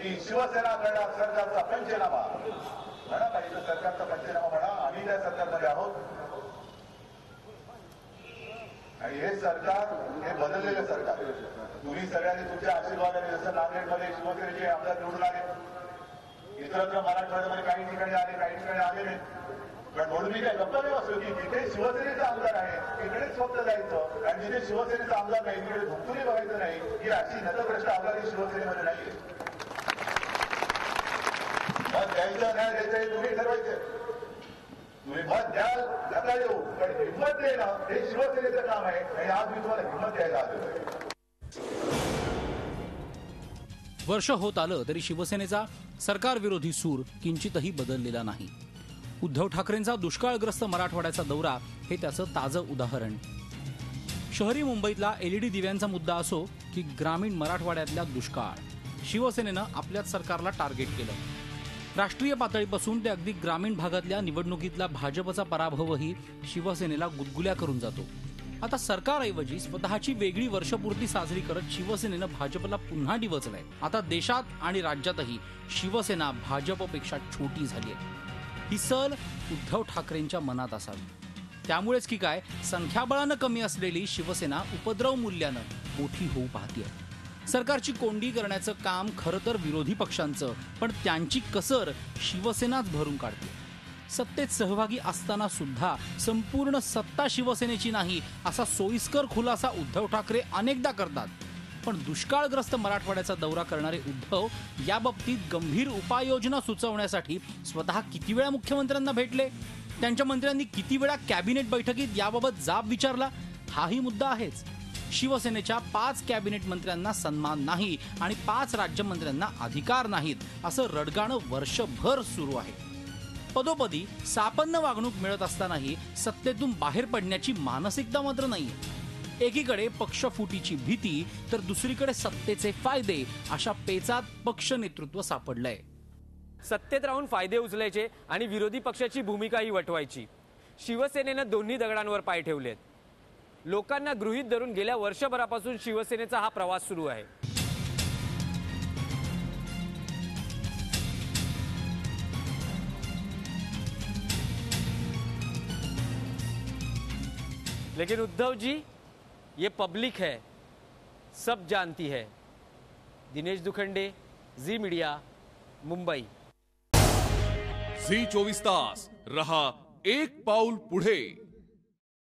की शिवसेना सरकारचा पंचनामा म्हणा, पाहिजे सरकारचा पंचनामा म्हणा, आम्ही त्या सरकारमध्ये आहोत आणि हे सरकार हे बदललेलं सरकार. तुम्ही सगळ्यांनी तुमच्या आशीर्वादाने जसं नांदेडमध्ये शिवसेनेचे आमदार निवडून आले, इतरत्र मराठवाड्यामध्ये काही ठिकाणी आले, काही ठिकाणी आले नाही. पण म्हणून मी काय गप्पा नाही बसलो की जिथे शिवसेनेचा आमदार आहे तिकडेच फक्त जायचं आणि जिथे शिवसेनेचा आमदार नाही तिकडे धुकतुरी बघायचं नाही. ही अशी नतभ्रष्ट आमदारी शिवसेनेमध्ये नाहीये. मत द्यायचं नाही द्यायचं हे तुम्ही ठरवायचे. तुम्ही मत द्याल नका देऊ, पण हिंमत देणं हे शिवसेनेचं काम आहे आणि आज मी तुम्हाला हिंमत द्यायला आलेलो आहे. वर्ष होत आलं तरी शिवसेनेचा सरकारविरोधी सूर किंचितही बदललेला नाही. उद्धव ठाकरेंचा दुष्काळग्रस्त मराठवाड्याचा दौरा हे त्याचं ताजं उदाहरण. शहरी मुंबईतला LED दिव्यांचा मुद्दा असो की ग्रामीण मराठवाड्यातल्या दुष्काळ, शिवसेनेनं आपल्याच सरकारला टार्गेट केलं. राष्ट्रीय पातळीपासून ते अगदी ग्रामीण भागातल्या निवडणुकीतला भाजपचा पराभवही शिवसेनेला गुदगुल्या करून जातो. आता सरकारऐवजी स्वतःची वेगळी वर्षपूर्ती साजरी करत शिवसेनेनं भाजपला पुन्हा डिवचलंय. आता देशात आणि राज्यातही शिवसेना भाजपपेक्षा छोटी झाली आहे. ही सल उद्धव ठाकरेंच्या मनात असावी. त्यामुळेच की काय, संख्याबळानं कमी असलेली शिवसेना उपद्रव मूल्यानं मोठी होऊ पाहतीये. सरकारची कोंडी करण्याचं काम खरं तर विरोधी पक्षांचं, पण त्यांची कसर शिवसेनाच भरून काढते. सत्तेत सहभागी असताना सुद्धा संपूर्ण सत्ता शिवसेनेची नाही असा सोयीस्कर खुलासा उद्धव ठाकरे अनेकदा करतात. पण दुष्काळग्रस्त मराठवाड्याचा दौरा करणारे उद्धव याबाबतीत गंभीर उपाययोजना सुचवण्यासाठी स्वतः किती वेळा मुख्यमंत्र्यांना भेटले, त्यांच्या मंत्र्यांनी किती वेळा कॅबिनेट बैठकीत याबाबत जाब विचारला, हाही मुद्दा आहेच. शिवसेनेच्या 5 कॅबिनेट मंत्र्यांना सन्मान नाही आणि 5 राज्यमंत्र्यांना अधिकार नाहीत असं रडगाणं वर्षभर सुरू आहे. पदोपदी सापन्न वागणूक मिळत असतानाही सत्तेतून बाहेर पडण्याची मानसिकता मात्र नाहीये. एकीकडे पक्षफुटीची भीती तर दुसरीकडे सत्तेचे फायदे अशा पेचात पक्ष नेतृत्व सापडलंय. सत्तेत राहून फायदे उचलायचे आणि विरोधी पक्षाची भूमिकाही वटवायची. शिवसेनेनं दोन्ही दगडांवर पाय ठेवलेत. लोकांना गृहीत धरून गेल्या वर्षभरापासून शिवसेनेचा हा प्रवास सुरू आहे. लेकिन उद्धव जी, ये पब्लिक है, सब जानती है. दिनेश दुखंडे, झी मीडिया, मुंबई. झी 24 तास रहा एक पाऊल पुढे.